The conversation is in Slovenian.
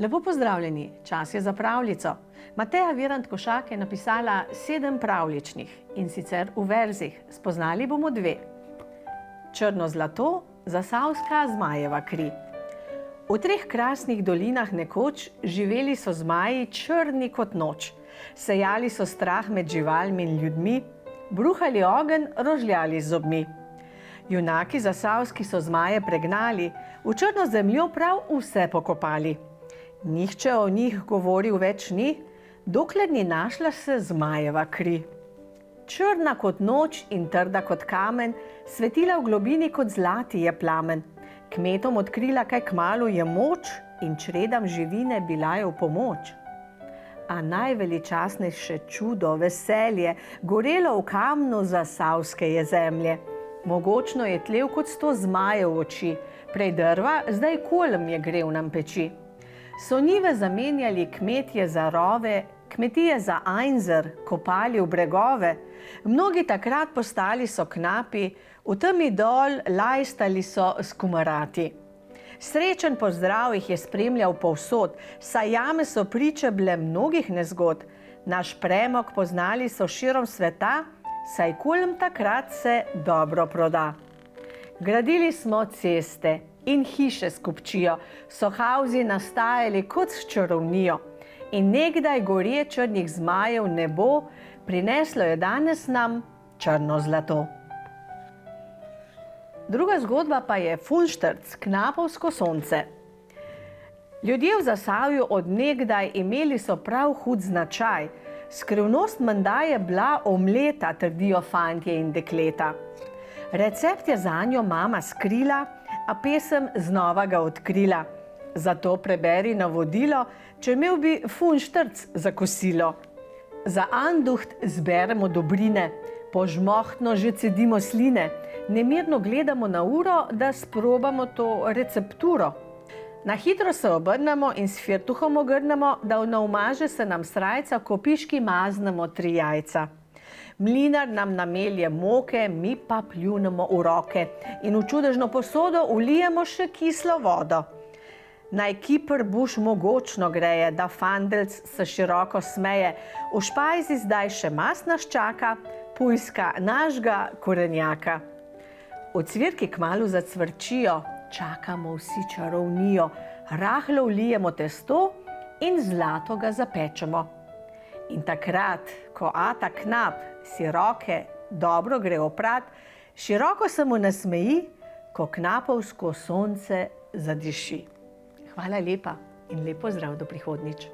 Lepo pozdravljeni, čas je za pravljico. Mateja Virant Košak je napisala 7 pravljičnih, in sicer v verzih. Spoznali bomo 2. Črno zlato, zasavska zmajeva kri. V 3 krasnih dolinah nekoč živeli so zmaji črni kot noč. Sejali so strah med živalmi in ljudmi, bruhali ogenj, rožljali z zobmi. Junaki zasavski so zmaje pregnali, v črno zemljo prav vse pokopali. Nihče o njih govoril več ni, dokler ni našla se zmajeva kri. Črna kot noč in trda kot kamen, svetila v globini kot zlati je plamen. Kmetom odkrila, kaj kmalu je moč, in čredam živine bila je v pomoč. A najveličastnejše čudo, veselje, gorelo v kamnu zasavske je zemlje. Mogočno je tlel kot 100 zmajev oči, prej drva, zdaj kolm je grel nam peči. So njive zamenjali kmetje za rove, kmetije za ajnzer, kopali v bregove. Mnogi takrat postali so knapi, v temi dol lajstali so skumarati. Srečen pozdrav jih je spremljal povsod, saj jame so priče bile mnogih nezgod. Naš premog poznali so širom sveta, saj kulm takrat se dobro proda. Gradili smo ceste in hiše s kupčijo, so havzi nastajali kot s čarovnijo. In nekdaj gorje črnih zmajev nebo prineslo je danes nam črno zlato. Druga zgodba pa je Funštrc, knapovsko sonce. Ljudje v Zasavju od nekdaj imeli so prav hud značaj. Skrivnost menda je bila omleta, trdijo fantje in dekleta. Recept je zanjo mama skrila, a pesem znova ga odkrila. Zato preberi navodilo, če imel bi Funštrc za kosilo. Za anduht zberemo dobrine, požmohtno že cedimo sline, nemirno gledamo na uro, da sprobamo to recepturo. Na hitro se obrnemo in s firtuhom ogrnemo, da naumaže se nam srajca, ko piški maznemo 3 jajca. Mlinar nam namelje moke, mi pa pljunemo v roke in v čudežno posodo vlijemo še kislo vodo. Naj kiper buš mogočno greje, da fandelc se široko smeje. V špajzi zdaj še mast nas čaka, pujska našega korenjaka. Ocvirki kmalu zacvrčijo, čakamo vsi čarovnijo, rahlo vlijemo testo in zlato ga zapečemo. In takrat, ko ata knap si roke dobro gre oprat, široko se mu nasmeji, ko knapovsko sonce zadiši. Hvala lepa in lep pozdrav do prihodnjič.